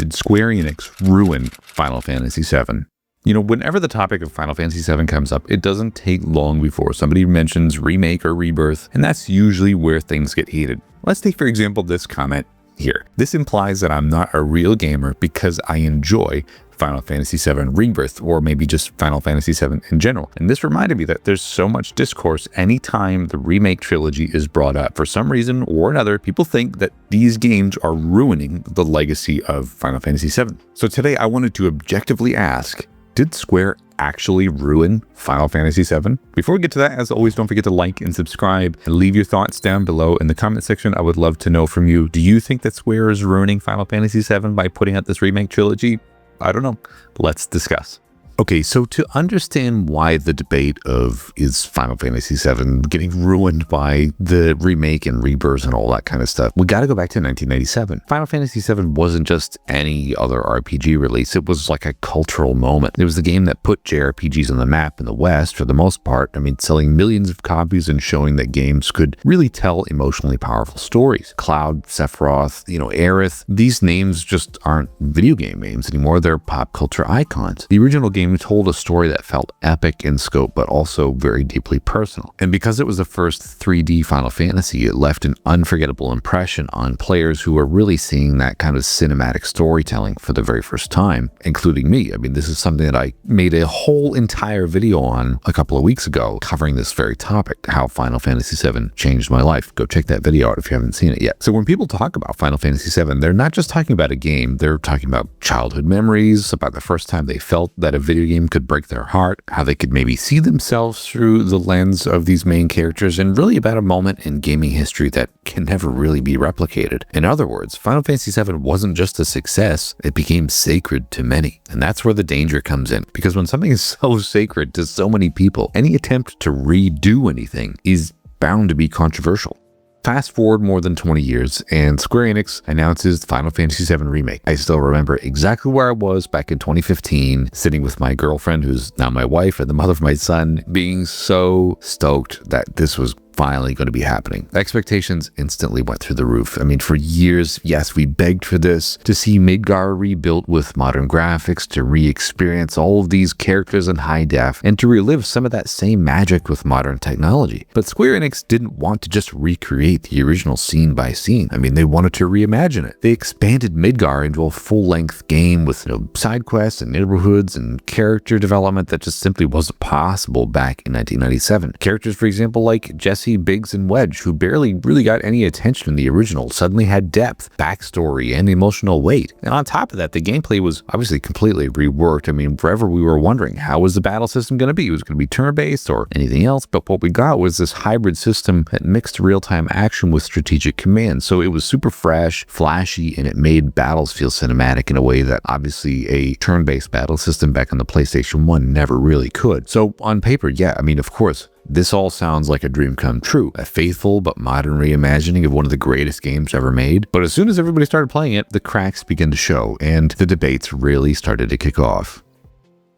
did Square-Enix ruin Final Fantasy VII? You know, whenever the topic of Final Fantasy VII comes up, it doesn't take long before somebody mentions Remake or Rebirth, and that's usually where things get heated. Let's take, for example, this comment here. This implies that I'm not a real gamer because I enjoy Final Fantasy VII Rebirth, or maybe just Final Fantasy VII in general. And this reminded me that there's so much discourse anytime the remake trilogy is brought up. For some reason or another, people think that these games are ruining the legacy of Final Fantasy VII. So today I wanted to objectively ask, did Square actually ruin Final Fantasy VII? Before we get to that, as always, don't forget to like and subscribe and leave your thoughts down below in the comment section. I would love to know from you. Do you think that Square is ruining Final Fantasy VII by putting out this remake trilogy? I don't know. Let's discuss. Okay, so to understand why the debate of is Final Fantasy VII getting ruined by the remake and rebirth and all that kind of stuff, we got to go back to 1997. Final Fantasy VII wasn't just any other RPG release. It was like a cultural moment. It was the game that put JRPGs on the map in the West for the most part. I mean, selling millions of copies and showing that games could really tell emotionally powerful stories. Cloud, Sephiroth, Aerith, these names just aren't video game names anymore. They're pop culture icons. The original game told a story that felt epic in scope, but also very deeply personal. And because it was the first 3D Final Fantasy, it left an unforgettable impression on players who were really seeing that kind of cinematic storytelling for the very first time, including me. I mean, this is something that I made a whole entire video on a couple of weeks ago, covering this very topic, how Final Fantasy VII changed my life. Go check that video out if you haven't seen it yet. So when people talk about Final Fantasy VII, they're not just talking about a game, they're talking about childhood memories, about the first time they felt that a video game could break their heart, how they could maybe see themselves through the lens of these main characters, and really about a moment in gaming history that can never really be replicated. In other words, Final Fantasy VII wasn't just a success, it became sacred to many. And that's where the danger comes in, because when something is so sacred to so many people, any attempt to redo anything is bound to be controversial. Fast forward more than 20 years, and Square Enix announces Final Fantasy VII Remake. I still remember exactly where I was back in 2015, sitting with my girlfriend, who's now my wife and the mother of my son, being so stoked that this was finally going to be happening. Expectations instantly went through the roof. I mean, for years, yes, we begged for this, to see Midgar rebuilt with modern graphics, to re-experience all of these characters in high def, and to relive some of that same magic with modern technology. But Square Enix didn't want to just recreate the original scene by scene. I mean, they wanted to reimagine it. They expanded Midgar into a full-length game with side quests and neighborhoods and character development that just simply wasn't possible back in 1997. Characters, for example, like Jesse, Biggs, and Wedge, who barely really got any attention in the original, suddenly had depth, backstory, and emotional weight. And on top of that, the gameplay was obviously completely reworked. I mean, forever we were wondering, how was the battle system going to be? Was it going to be turn-based or anything else? But what we got was this hybrid system that mixed real-time action with strategic command. So it was super fresh, flashy, and it made battles feel cinematic in a way that obviously a turn-based battle system back on the PlayStation 1 never really could. So on paper, yeah, I mean, of course, this all sounds like a dream come true, a faithful but modern reimagining of one of the greatest games ever made. But as soon as everybody started playing it, the cracks began to show, and the debates really started to kick off.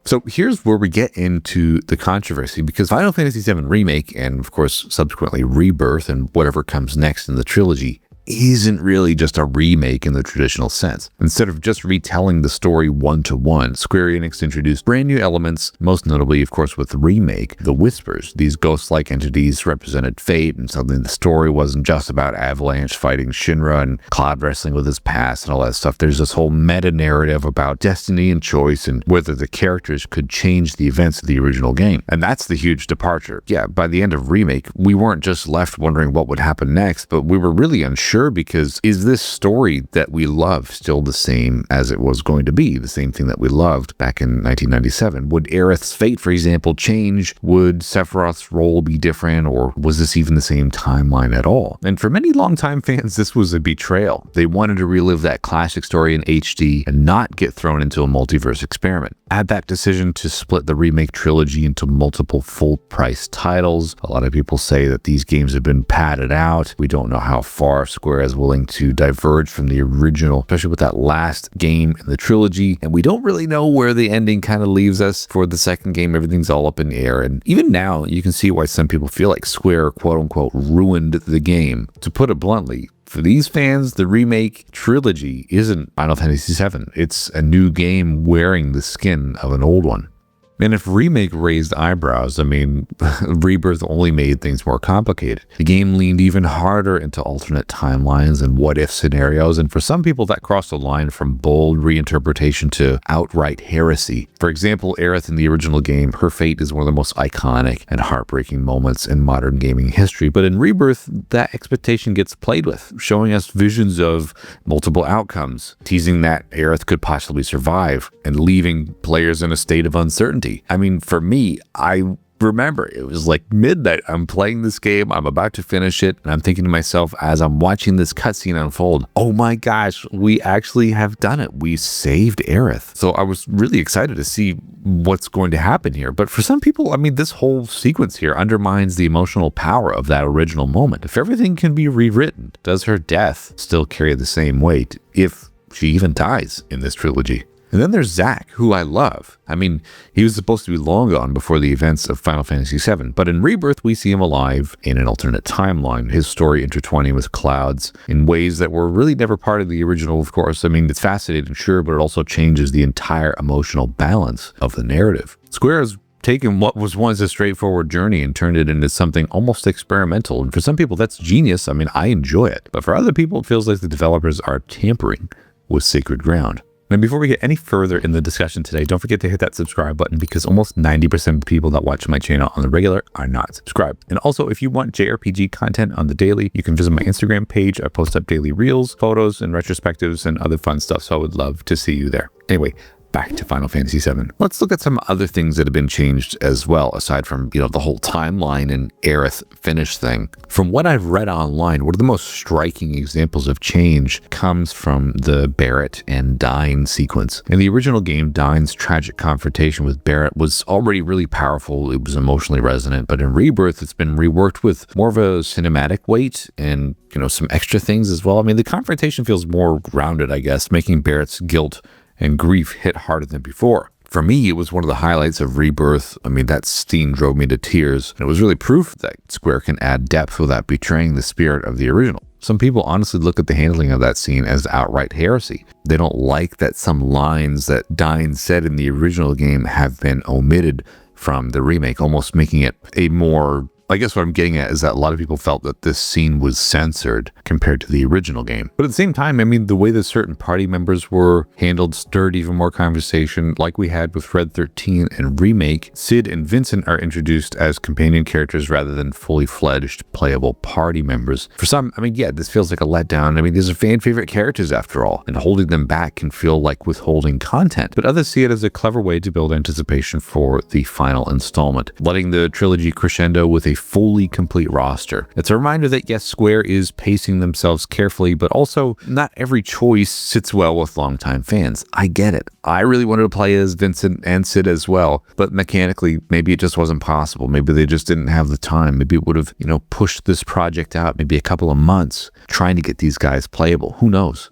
So here's where we get into the controversy, because Final Fantasy VII Remake, and of course subsequently Rebirth and whatever comes next in the trilogy, isn't really just a remake in the traditional sense. Instead of just retelling the story one-to-one, Square Enix introduced brand new elements, most notably, of course, with the remake, the Whispers. These ghost-like entities represented fate, and suddenly the story wasn't just about Avalanche fighting Shinra and Cloud wrestling with his past and all that stuff. There's this whole meta-narrative about destiny and choice and whether the characters could change the events of the original game. And that's the huge departure. Yeah, by the end of Remake, we weren't just left wondering what would happen next, but we were really unsure, because is this story that we love still the same as it was going to be, the same thing that we loved back in 1997? Would Aerith's fate, for example, change? Would Sephiroth's role be different, or was this even the same timeline at all? And for many longtime fans, this was a betrayal. They wanted to relive that classic story in HD and not get thrown into a multiverse experiment. Add that decision to split the remake trilogy into multiple full-price titles. A lot of people say that these games have been padded out. We don't know how far Square is willing to diverge from the original, especially with that last game in the trilogy. And we don't really know where the ending kind of leaves us for the second game. Everything's all up in the air. And even now, you can see why some people feel like Square, quote unquote, ruined the game. To put it bluntly, For these fans, the remake trilogy isn't Final Fantasy VII. It's a new game wearing the skin of an old one. And if Remake raised eyebrows, I mean, Rebirth only made things more complicated. The game leaned even harder into alternate timelines and what-if scenarios, and for some people that crossed the line from bold reinterpretation to outright heresy. For example, Erek in the original game, her fate is one of the most iconic and heartbreaking moments in modern gaming history, but in Rebirth, that expectation gets played with, showing us visions of multiple outcomes, teasing that Erek could possibly survive, and leaving players in a state of uncertainty. I mean, for me, I remember it was like midnight. I'm playing this game. I'm about to finish it. And I'm thinking to myself as I'm watching this cutscene unfold, oh my gosh, we actually have done it. We saved Erek. So I was really excited to see what's going to happen here. But for some people, I mean, this whole sequence here undermines the emotional power of that original moment. If everything can be rewritten, does her death still carry the same weight if she even dies in this trilogy? And then there's Zack, who I love. I mean, he was supposed to be long gone before the events of Final Fantasy VII, but in Rebirth, we see him alive in an alternate timeline, his story intertwining with Cloud's in ways that were really never part of the original, of course. I mean, it's fascinating, sure, but it also changes the entire emotional balance of the narrative. Square has taken what was once a straightforward journey and turned it into something almost experimental, and for some people, that's genius. I mean, I enjoy it, but for other people, it feels like the developers are tampering with sacred ground. Now, before we get any further in the discussion today, don't forget to hit that subscribe button because almost 90% of the people that watch my channel on the regular are not subscribed. And also, if you want JRPG content on the daily, you can visit my Instagram page. I post up daily reels, photos, and retrospectives and other fun stuff, so I would love to see you there. Anyway, back to Final Fantasy VII. Let's look at some other things that have been changed as well, aside from, the whole timeline and Erek finish thing. From what I've read online, one of the most striking examples of change comes from the Barret and Dyne sequence. In the original game, Dyne's tragic confrontation with Barret was already really powerful. It was emotionally resonant, but in Rebirth, it's been reworked with more of a cinematic weight and, some extra things as well. I mean, the confrontation feels more grounded, I guess, making Barret's guilt and grief hit harder than before. For me, it was one of the highlights of Rebirth. I mean, that scene drove me to tears. And it was really proof that Square can add depth without betraying the spirit of the original. Some people honestly look at the handling of that scene as outright heresy. They don't like that some lines that Dyne said in the original game have been omitted from the remake, almost making it a more... I guess what I'm getting at is that a lot of people felt that this scene was censored compared to the original game. But at the same time, I mean, the way that certain party members were handled stirred even more conversation, like we had with Red 13 and Remake. Cid and Vincent are introduced as companion characters rather than fully fledged playable party members. For some, I mean, yeah, this feels like a letdown. I mean, these are fan favorite characters after all, and holding them back can feel like withholding content. But others see it as a clever way to build anticipation for the final installment, letting the trilogy crescendo with a fully complete roster. It's a reminder that yes, Square is pacing themselves carefully, but also not every choice sits well with longtime fans. I get it. I really wanted to play as Vincent and Cid as well, but mechanically, maybe it just wasn't possible. Maybe they just didn't have the time. Maybe it would have, pushed this project out maybe a couple of months trying to get these guys playable. Who knows?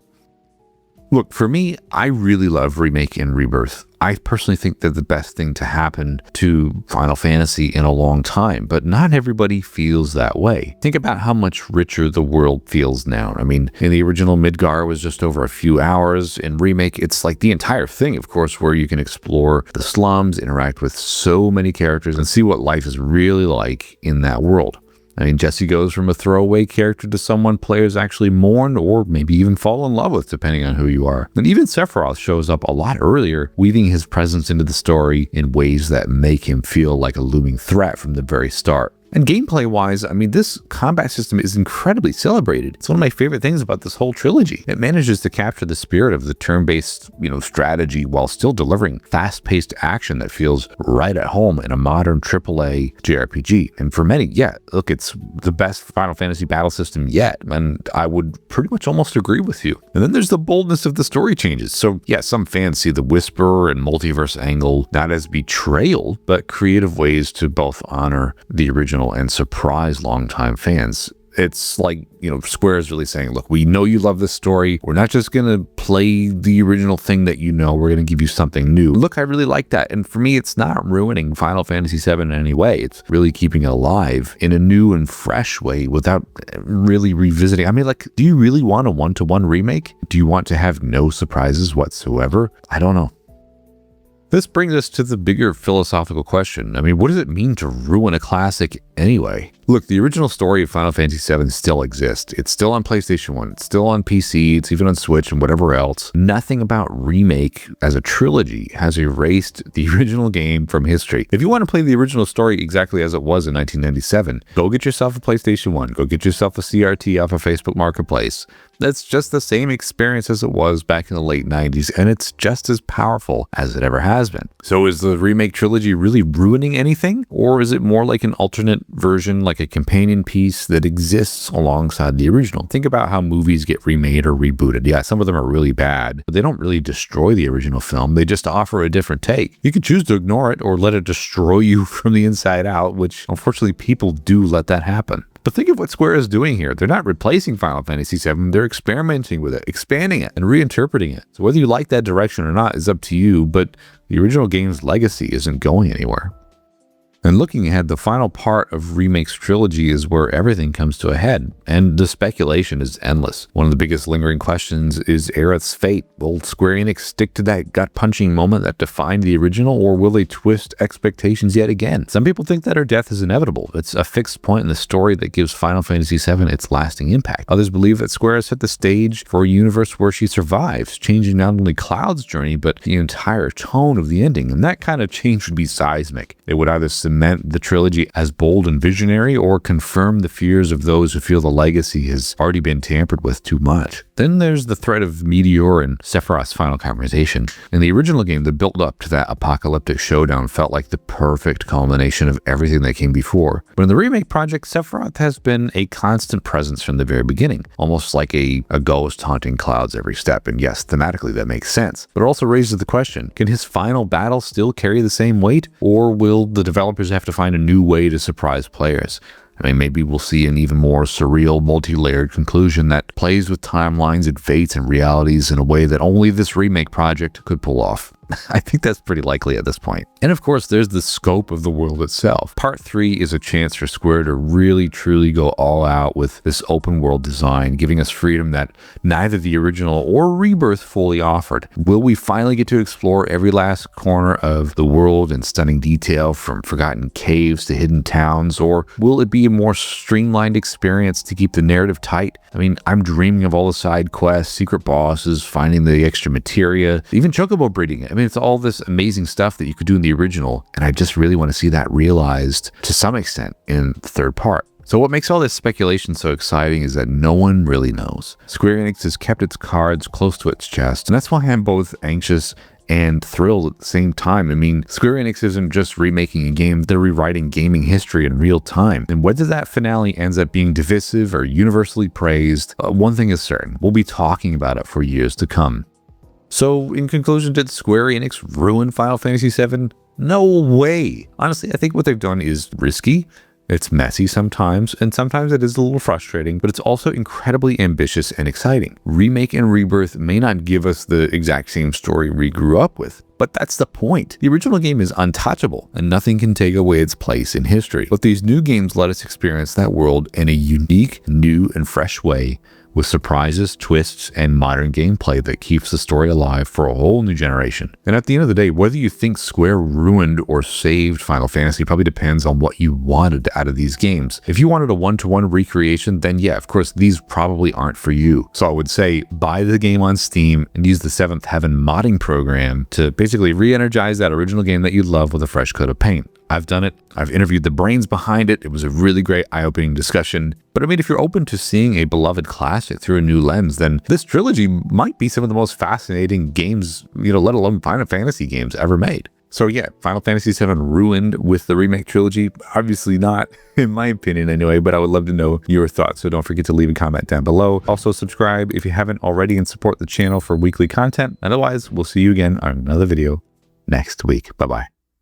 Look, for me, I really love Remake and Rebirth. I personally think they're the best thing to happen to Final Fantasy in a long time, but not everybody feels that way. Think about how much richer the world feels now. I mean, in the original, Midgar was just over a few hours. In Remake, it's like the entire thing, of course, where you can explore the slums, interact with so many characters, and see what life is really like in that world. I mean, Jesse goes from a throwaway character to someone players actually mourn or maybe even fall in love with, depending on who you are. And even Sephiroth shows up a lot earlier, weaving his presence into the story in ways that make him feel like a looming threat from the very start. And gameplay-wise, I mean, this combat system is incredibly celebrated. It's one of my favorite things about this whole trilogy. It manages to capture the spirit of the turn-based, strategy while still delivering fast-paced action that feels right at home in a modern AAA JRPG. And for many, yeah, look, it's the best Final Fantasy battle system yet, and I would pretty much almost agree with you. And then there's the boldness of the story changes. So yeah, some fans see the Whisper and multiverse angle not as betrayal, but creative ways to both honor the original and surprise longtime fans. It's like, Square is really saying, look, we know you love this story. We're not just going to play the original thing that you know. We're going to give you something new. Look, I really like that. And for me, it's not ruining Final Fantasy VII in any way. It's really keeping it alive in a new and fresh way without really revisiting. I mean, like, do you really want a one-to-one remake? Do you want to have no surprises whatsoever? I don't know. This brings us to the bigger philosophical question. I mean, what does it mean to ruin a classic anyway? Look, the original story of Final Fantasy VII still exists. It's still on PlayStation 1. It's still on PC. It's even on Switch and whatever else. Nothing about Remake as a trilogy has erased the original game from history. If you want to play the original story exactly as it was in 1997, go get yourself a PlayStation 1. Go get yourself a CRT off of Facebook Marketplace. That's just the same experience as it was back in the late 90s, and it's just as powerful as it ever has been. So is the Remake trilogy really ruining anything? Or is it more like an alternate version, like a companion piece that exists alongside the original? Think about how movies get remade or rebooted. Yeah, some of them are really bad, but they don't really destroy the original film. They just offer a different take. You could choose to ignore it or let it destroy you from the inside out, which unfortunately people do let that happen. But think of what Square is doing here. They're not replacing Final Fantasy VII. They're experimenting with it, expanding it, and reinterpreting it. So whether you like that direction or not is up to you, but the original game's legacy isn't going anywhere. And looking ahead, the final part of Remake's trilogy is where everything comes to a head, and the speculation is endless. One of the biggest lingering questions is Erek's fate. Will Square-Enix stick to that gut-punching moment that defined the original, or will they twist expectations yet again? Some people think that her death is inevitable. It's a fixed point in the story that gives Final Fantasy VII its lasting impact. Others believe that Square has set the stage for a universe where she survives, changing not only Cloud's journey, but the entire tone of the ending. And that kind of change would be seismic. It would either cement the trilogy as bold and visionary, or confirm the fears of those who feel the legacy has already been tampered with too much. Then there's the threat of Meteor and Sephiroth's final conversation. In the original game, the build-up to that apocalyptic showdown felt like the perfect culmination of everything that came before. But in the remake project, Sephiroth has been a constant presence from the very beginning, almost like a ghost haunting Cloud's every step. And yes, thematically that makes sense. But it also raises the question, can his final battle still carry the same weight, or will the developers have to find a new way to surprise players? I mean, maybe we'll see an even more surreal, multi-layered conclusion that plays with timelines and fates and realities in a way that only this remake project could pull off. I think that's pretty likely at this point. And of course, there's the scope of the world itself. Part 3 is a chance for Square to really, truly go all out with this open world design, giving us freedom that neither the original or Rebirth fully offered. Will we finally get to explore every last corner of the world in stunning detail, from forgotten caves to hidden towns, or will it be a more streamlined experience to keep the narrative tight? I mean, I'm dreaming of all the side quests, secret bosses, finding the extra materia, even chocobo breeding. I mean, it's all this amazing stuff that you could do in the original, and I just really want to see that realized to some extent in the third part. So what makes all this speculation so exciting is that no one really knows. Square Enix has kept its cards close to its chest, and that's why I'm both anxious and thrilled at the same time. I mean, Square Enix isn't just remaking a game, they're rewriting gaming history in real time. And whether that finale ends up being divisive or universally praised, one thing is certain, we'll be talking about it for years to come. So, in conclusion, did Square Enix ruin Final Fantasy VII? No way! Honestly, I think what they've done is risky. It's messy sometimes, and sometimes it is a little frustrating, but it's also incredibly ambitious and exciting. Remake and Rebirth may not give us the exact same story we grew up with, but that's the point. The original game is untouchable, and nothing can take away its place in history. But these new games let us experience that world in a unique, new, and fresh way, with surprises, twists, and modern gameplay that keeps the story alive for a whole new generation. And at the end of the day, whether you think Square ruined or saved Final Fantasy probably depends on what you wanted out of these games. If you wanted a one-to-one recreation, then yeah, of course, these probably aren't for you. So I would say buy the game on Steam and use the Seventh Heaven modding program to basically re-energize that original game that you love with a fresh coat of paint. I've done it. I've interviewed the brains behind it. It was a really great eye-opening discussion. But I mean, if you're open to seeing a beloved classic through a new lens, then this trilogy might be some of the most fascinating games, let alone Final Fantasy games ever made. So yeah, Final Fantasy VII ruined with the remake trilogy? Obviously not, in my opinion anyway, but I would love to know your thoughts, so don't forget to leave a comment down below. Also subscribe if you haven't already and support the channel for weekly content. Otherwise, we'll see you again on another video next week. Bye-bye.